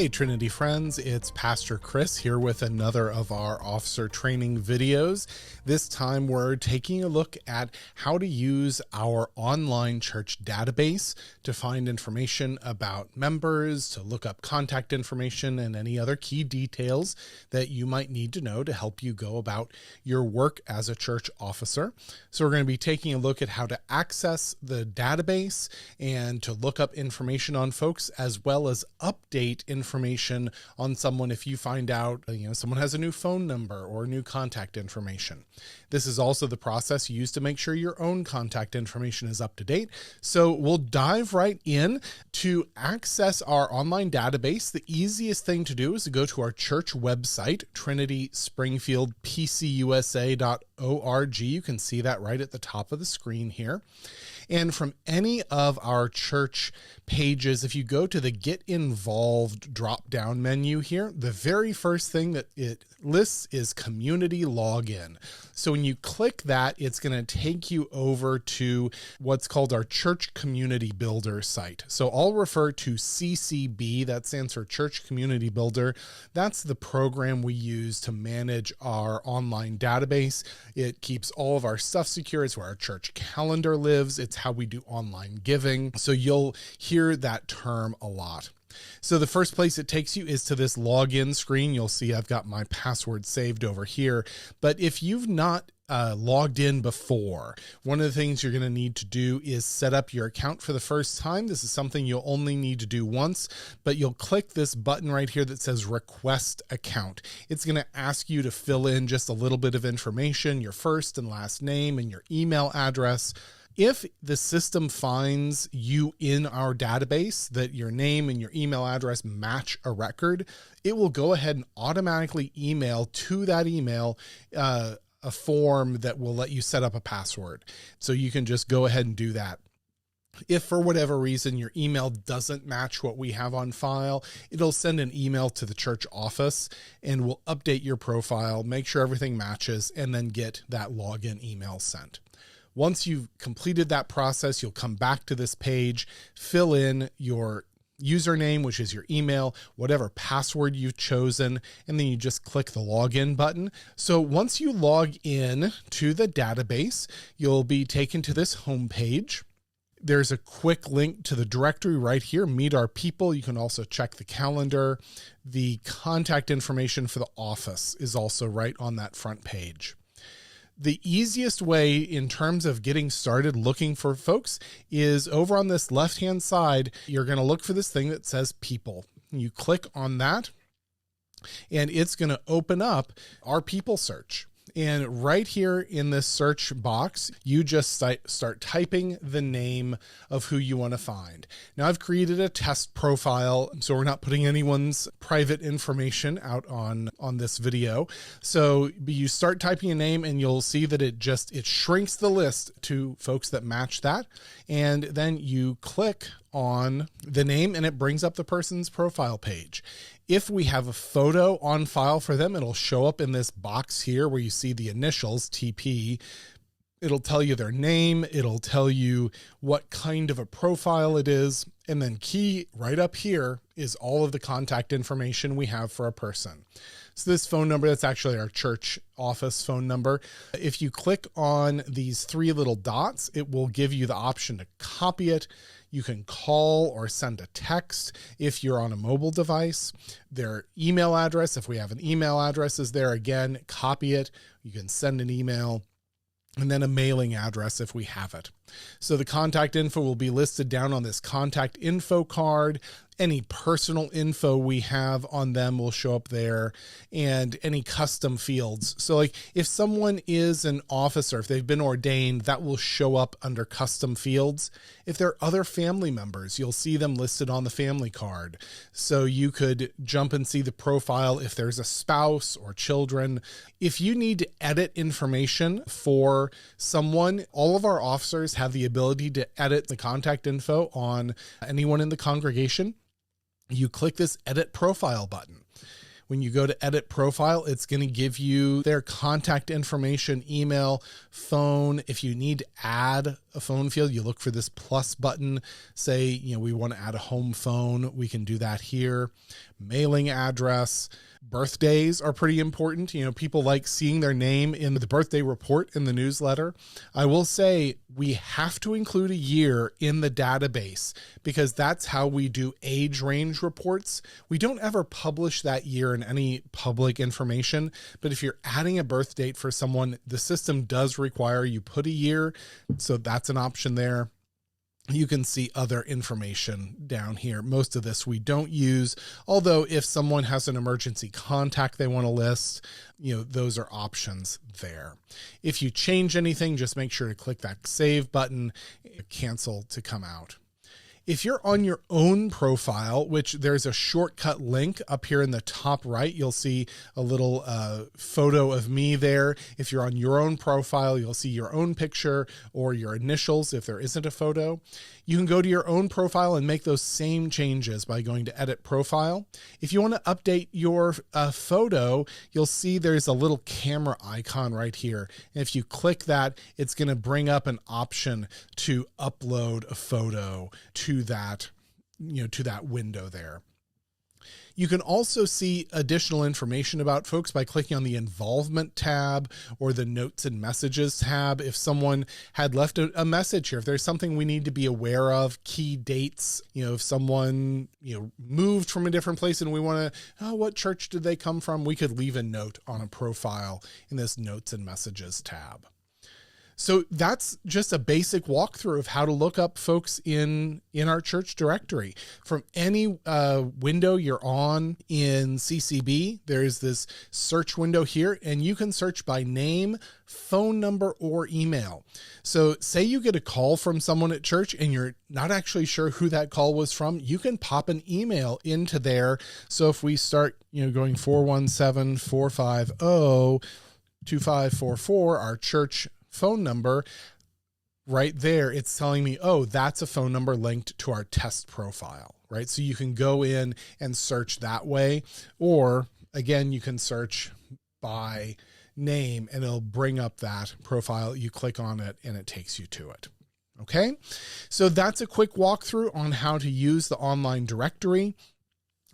Hey Trinity friends, it's Pastor Chris here with another of our officer training videos. This time we're taking a look at how to use our online church database to find information about members, to look up contact information and any other key details that you might need to know to help you go about your work as a church officer. So we're going to be taking a look at how to access the database and to look up information on folks, as well as update information on someone if you find out, someone has a new phone number or new contact information. This is also the process used to make sure your own contact information is up to date. So we'll dive right in. To access our online database, the easiest thing to do is to go to our church website, trinityspringfieldpcusa.org. You can see that right at the top of the screen here. And from any of our church pages, if you go to the Get Involved drop-down menu here, the very first thing that it lists is Community Login. So when you click that, it's going to take you over to what's called our Church Community Builder site. So I'll refer to CCB, that stands for Church Community Builder. That's the program we use to manage our online database. It keeps all of our stuff secure. It's where our church calendar lives. It's how we do online giving. So you'll hear that term a lot. So the first place it takes you is to this login screen. You'll see I've got my password saved over here. But if you've not logged in before, one of the things you're going to need to do is set up your account for the first time. This is something you'll only need to do once, but you'll click this button right here that says Request Account. It's going to ask you to fill in just a little bit of information, your first and last name and your email address. If the system finds you in our database, that your name and your email address match a record, it will go ahead and automatically email to that email a form that will let you set up a password. So you can just go ahead and do that. If for whatever reason your email doesn't match what we have on file, it'll send an email to the church office and we'll update your profile, make sure everything matches, and then get that login email sent. Once you've completed that process, you'll come back to this page, fill in your username, which is your email, whatever password you've chosen, and then you just click the login button. So once you log in to the database, you'll be taken to this home page. There's a quick link to the directory right here, Meet Our People. You can also check the calendar. The contact information for the office is also right on that front page. The easiest way in terms of getting started looking for folks is over on this left-hand side. You're going to look for this thing that says People. You click on that and it's going to open up our people search. And right here in this search box, you just start typing the name of who you want to find. Now I've created a test profile, so we're not putting anyone's private information out on this video. So you start typing a name and you'll see that it shrinks the list to folks that match that. And then you click on the name and it brings up the person's profile page. If we have a photo on file for them, it'll show up in this box here where you see the initials TP. It'll tell you their name. It'll tell you what kind of a profile it is. And then key right up here is all of the contact information we have for a person. So this phone number, that's actually our church office phone number. If you click on these three little dots, it will give you the option to copy it. You can call or send a text if you're on a mobile device. Their email address, if we have an email address, is there. Again, copy it. You can send an email. And then a mailing address if we have it. So the contact info will be listed down on this contact info card. Any personal info we have on them will show up there, and any custom fields. So like if someone is an officer, if they've been ordained, that will show up under custom fields. If they're other family members, you'll see them listed on the family card. So you could jump and see the profile if there's a spouse or children. If you need to edit information for someone, all of our officers have the ability to edit the contact info on anyone in the congregation. You click this Edit Profile button. When you go to Edit Profile, it's going to give you their contact information, email, phone. If you need to add a phone field, you look for this plus button. Say, we want to add a home phone. We can do that here. Mailing address. Birthdays are pretty important. People like seeing their name in the birthday report in the newsletter. I will say we have to include a year in the database because that's how we do age range reports. We don't ever publish that year in any public information, but if you're adding a birth date for someone, the system does require you put a year. So that's an option there. You can see other information down here. Most of this we don't use, although if someone has an emergency contact they want to list, those are options there. If you change anything, just make sure to click that save button, cancel to come out. If you're on your own profile, which there's a shortcut link up here in the top right, you'll see a little photo of me there. If you're on your own profile, you'll see your own picture or your initials if there isn't a photo. You can go to your own profile and make those same changes by going to Edit Profile. If you want to update your photo, you'll see there's a little camera icon right here. And if you click that, it's going to bring up an option to upload a photo to that, to that window there. You can also see additional information about folks by clicking on the Involvement tab or the Notes and Messages tab. If someone had left a message here, if there's something we need to be aware of, key dates, if someone, moved from a different place and we want to, what church did they come from? We could leave a note on a profile in this Notes and Messages tab. So that's just a basic walkthrough of how to look up folks in our church directory. From any window you're on in CCB, there's this search window here, and you can search by name, phone number, or email. So say you get a call from someone at church and you're not actually sure who that call was from, you can pop an email into there. So if we start, going 417-450-2544, our church phone number, right there, it's telling me, that's a phone number linked to our test profile, right? So you can go in and search that way, or again, you can search by name and it'll bring up that profile. You click on it and it takes you to it. Okay. So that's a quick walkthrough on how to use the online directory.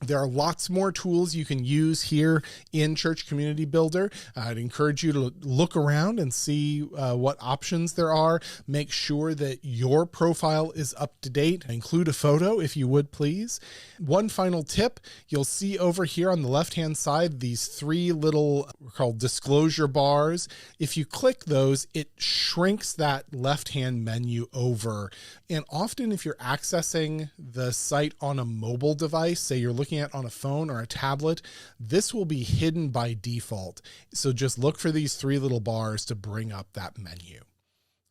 There are lots more tools you can use here in Church Community Builder. I'd encourage you to look around and see what options there are. Make sure that your profile is up to date. Include a photo if you would, please. One final tip, you'll see over here on the left-hand side, these three little, we're called disclosure bars. If you click those, it shrinks that left-hand menu over. And often if you're accessing the site on a mobile device, say you're looking at on a phone or a tablet, this will be hidden by default. So just look for these three little bars to bring up that menu.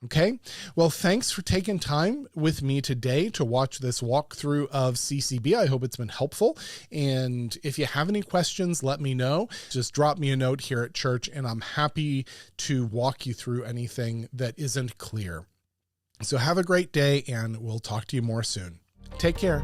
Okay, well, thanks for taking time with me today to watch this walkthrough of CCB. I hope it's been helpful. And if you have any questions, let me know. Just drop me a note here at church, and I'm happy to walk you through anything that isn't clear. So have a great day, and we'll talk to you more soon. Take care.